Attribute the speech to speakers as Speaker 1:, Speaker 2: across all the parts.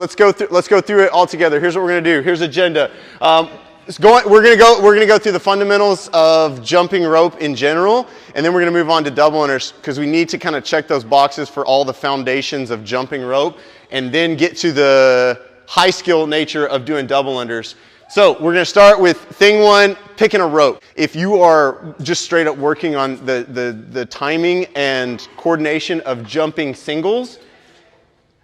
Speaker 1: Let's go through it all together. Here's what we're gonna do. Here's agenda. We're gonna go through the fundamentals of jumping rope in general, and then we're gonna move on to double unders because we need to kind of check those boxes for all the foundations of jumping rope, and then get to the high skill nature of doing double unders. So we're gonna start with thing one, picking a rope. If you are just straight up working on the timing and coordination of jumping singles,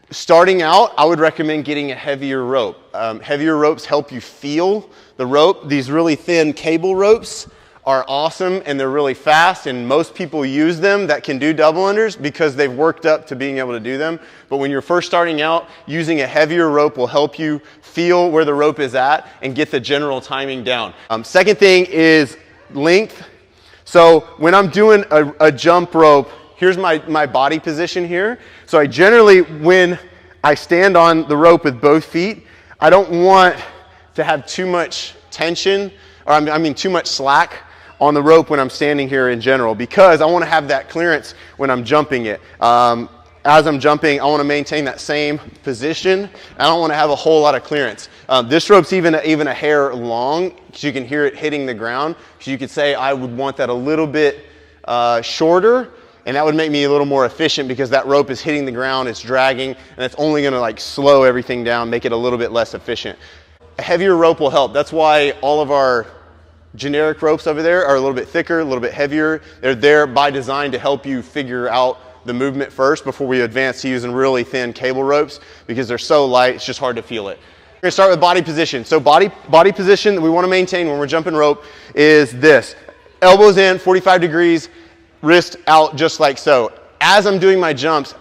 Speaker 1: starting out, I would recommend getting a heavier rope. Heavier ropes help you feel the rope. These really thin cable ropes are awesome and they're really fast, and most people use them that can do double unders because they've worked up to being able to do them. But when you're first starting out, using a heavier rope will help you feel where the rope is at and get the general timing down. Second thing is length. So when I'm doing a jump rope, here's my body position here. So I generally, when I stand on the rope with both feet, I don't want to have too much tension, or I mean too much slack on the rope when I'm standing here in general, because I want to have that clearance when I'm jumping it. As I'm jumping, I want to maintain that same position. I don't want to have a whole lot of clearance. This rope's even a hair long, so you can hear it hitting the ground. So you could say I would want that a little bit shorter, and that would make me a little more efficient because that rope is hitting the ground, it's dragging, and that's only going to like slow everything down, make it a little bit less efficient. A heavier rope will help. That's why all of our generic ropes over there are a little bit thicker, a little bit heavier. They're there by design to help you figure out the movement first before we advance to using really thin cable ropes, because they're so light, it's just hard to feel it. We're gonna start with body position. So body position that we wanna maintain when we're jumping rope is this. Elbows in, 45 degrees, wrist out just like so. As I'm doing my jumps,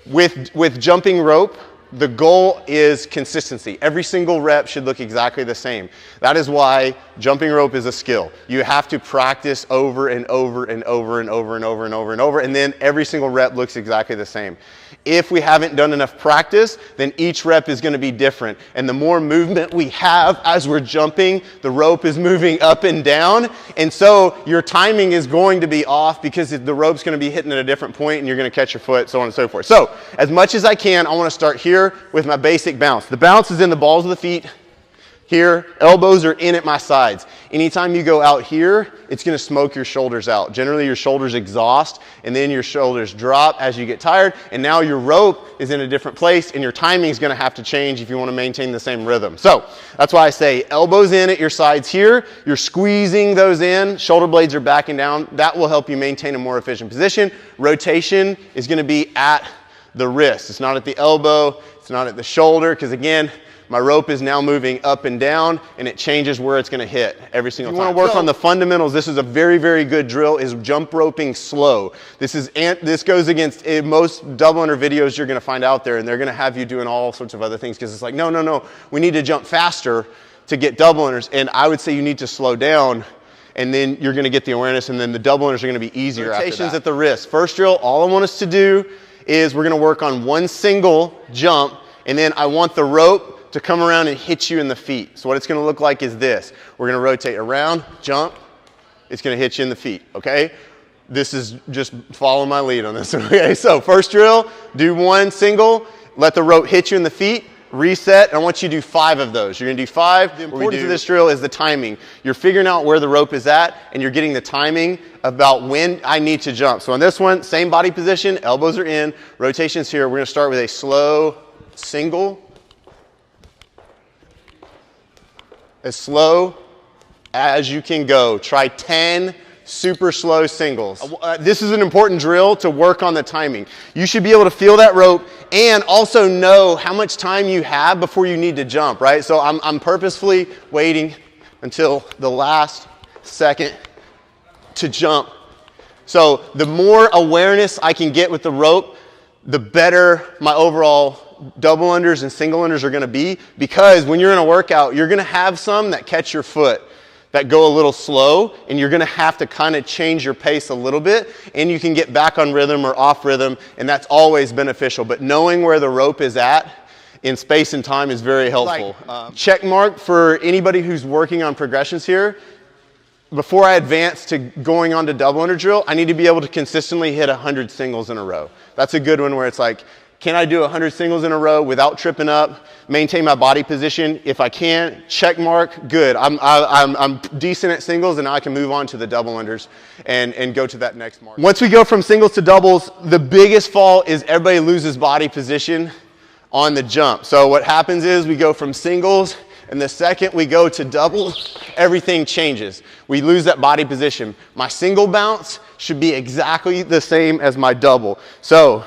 Speaker 1: with jumping rope, the goal is consistency. Every single rep should look exactly the same. That is why jumping rope is a skill. You have to practice over and over and over and over and over and over and over, and then every single rep looks exactly the same. If we haven't done enough practice, then each rep is going to be different. And the more movement we have as we're jumping, the rope is moving up and down. And so your timing is going to be off because the rope's going to be hitting at a different point and you're going to catch your foot, so on and so forth. So as much as I can, I want to start here with my basic bounce. The bounce is in the balls of the feet. Here, elbows are in at my sides. Anytime you go out here, it's gonna smoke your shoulders out. Generally, your shoulders exhaust, and then your shoulders drop as you get tired, and now your rope is in a different place, and your timing is gonna have to change if you wanna maintain the same rhythm. So, that's why I say elbows in at your sides here, you're squeezing those in, shoulder blades are backing down. That will help you maintain a more efficient position. Rotation is gonna be at the wrist. It's not at the elbow, it's not at the shoulder, because again, my rope is now moving up and down, and it changes where it's going to hit every single time. You want to work on the fundamentals. This is a very, very good drill, is jump roping slow. This goes against most double under videos you're going to find out there, and they're going to have you doing all sorts of other things because it's like, no, we need to jump faster to get double unders, and I would say you need to slow down, and then you're going to get the awareness, and then the double unders are going to be easier after that. Rotations at the wrist. First drill, all I want us to do is we're going to work on one single jump, and then I want the rope to come around and hit you in the feet. So what it's going to look like is this. We're going to rotate around, jump, it's going to hit you in the feet, okay? This is just follow my lead on this, okay? So first drill, do one single, let the rope hit you in the feet, reset, and I want you to do 5 of those. You're going to do 5. The importance of this drill is the timing. You're figuring out where the rope is at, and you're getting the timing about when I need to jump. So on this one, same body position, elbows are in, rotations here. We're going to start with a slow single, as slow as you can go. Try 10 super slow singles. This is an important drill to work on the timing. You should be able to feel that rope and also know how much time you have before you need to jump, right? So I'm purposefully waiting until the last second to jump. So the more awareness I can get with the rope, the better my overall double unders and single unders are going to be, because when you're in a workout, you're going to have some that catch your foot, that go a little slow, and you're going to have to kind of change your pace a little bit, and you can get back on rhythm or off rhythm, and that's always beneficial. But knowing where the rope is at in space and time is very helpful. Check mark for anybody who's working on progressions here. Before I advance to going on to double under drill, I need to be able to consistently hit 100 singles in a row. That's a good one where it's like, Can I do 100 singles in a row without tripping up, maintain my body position? If I can, check mark, good. I'm decent at singles, and now I can move on to the double unders and go to that next mark. Once we go from singles to doubles, the biggest fall is everybody loses body position on the jump. So what happens is we go from singles, and the second we go to double, everything changes. We lose that body position. My single bounce should be exactly the same as my double. So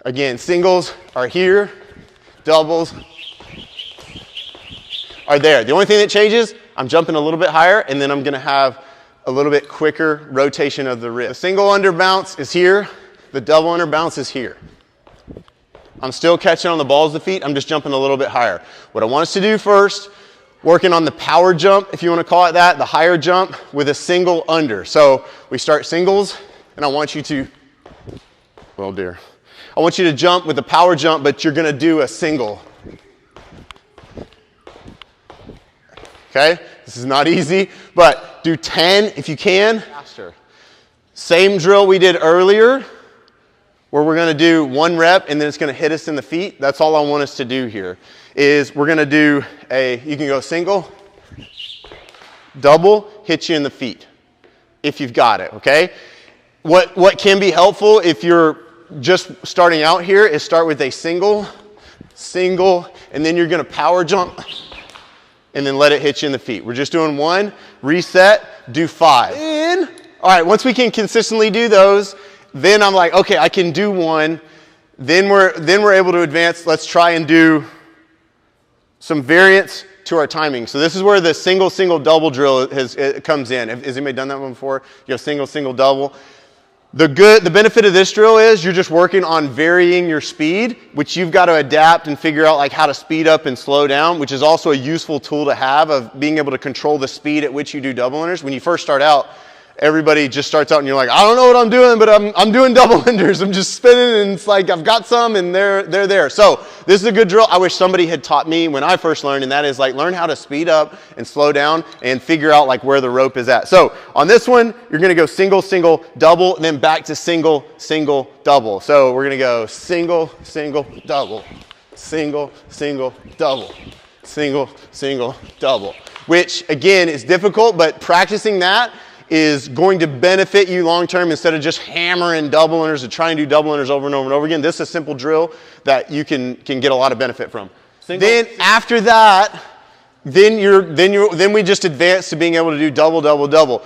Speaker 1: again, singles are here, doubles are there. The only thing that changes, I'm jumping a little bit higher, and then I'm gonna have a little bit quicker rotation of the wrist. The single under bounce is here, the double under bounce is here. I'm still catching on the balls of the feet, I'm just jumping a little bit higher. What I want us to do first, working on the power jump, if you wanna call it that, the higher jump with a single under. So we start singles, and I want you to, well dear. I want you to jump with a power jump, but you're gonna do a single. Okay, this is not easy, but do 10 if you can. Faster. Same drill we did earlier, where we're gonna do 1 rep and then it's gonna hit us in the feet. That's all I want us to do here, is we're gonna do you can go single, double, hit you in the feet, if you've got it, okay? What can be helpful if you're just starting out here is start with a single, and then you're gonna power jump, and then let it hit you in the feet. We're just doing 1, reset, do 5. All right, once we can consistently do those, then I'm like, okay, I can do 1. Then we're able to advance. Let's try and do some variants to our timing. So this is where the single, double drill it comes in. Has anybody done that one before? You go single, double. The benefit of this drill is you're just working on varying your speed, which you've got to adapt and figure out like how to speed up and slow down, which is also a useful tool to have of being able to control the speed at which you do double unders. When you first start out, everybody just starts out and you're like, I don't know what I'm doing, but I'm doing double unders. I'm just spinning, and it's like I've got some and they're there. So this is a good drill. I wish somebody had taught me when I first learned, and that is like learn how to speed up and slow down and figure out like where the rope is at. So on this one, you're gonna go single, double, and then back to single, double. So we're gonna go single, double, single, double, single, double, which again is difficult, but practicing that is going to benefit you long term instead of just hammering double unders and trying to do double unders over and over and over again. This is a simple drill that you can get a lot of benefit from. Then after that, then we just advance to being able to do double.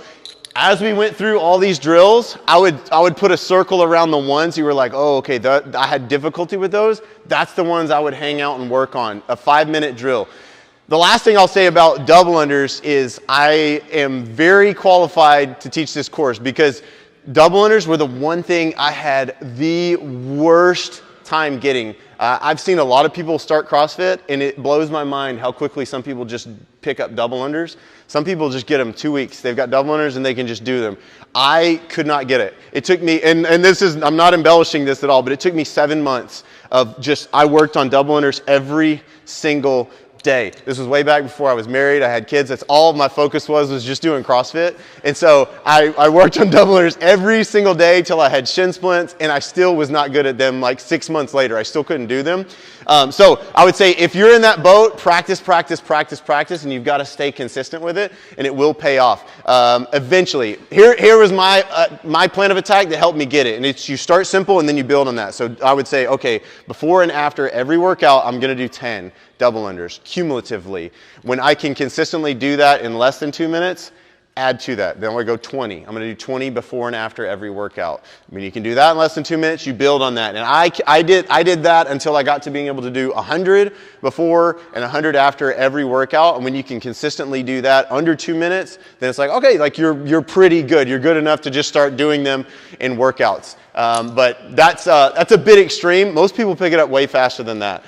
Speaker 1: As we went through all these drills, I would put a circle around the ones you were like, oh, okay, I had difficulty with those. That's the ones I would hang out and work on. A 5-minute drill. The last thing I'll say about double unders is I am very qualified to teach this course because double unders were the one thing I had the worst time getting. I've seen a lot of people start CrossFit, and it blows my mind how quickly some people just pick up double unders. Some people just get them 2 weeks. They've got double unders and they can just do them. I could not get it. It took me, and this is, I'm not embellishing this at all, but it took me 7 months of just, I worked on double unders every single day. This was way back before I was married. I had kids. That's all my focus was just doing CrossFit. And so I worked on double unders every single day till I had shin splints, and I still was not good at them. Like 6 months later, I still couldn't do them. So I would say if you're in that boat, practice, and you've got to stay consistent with it, and it will pay off. Eventually, here was my plan of attack that helped me get it. And it's you start simple and then you build on that. So I would say, okay, before and after every workout, I'm going to do 10 double unders cumulatively. When I can consistently do that in less than 2 minutes, add to that. Then we go 20. I'm going to do 20 before and after every workout. I mean, you can do that in less than 2 minutes. You build on that. And I did that until I got to being able to do 100 before and 100 after every workout. And when you can consistently do that under 2 minutes, then it's like, okay, like you're pretty good. You're good enough to just start doing them in workouts. But that's a bit extreme. Most people pick it up way faster than that.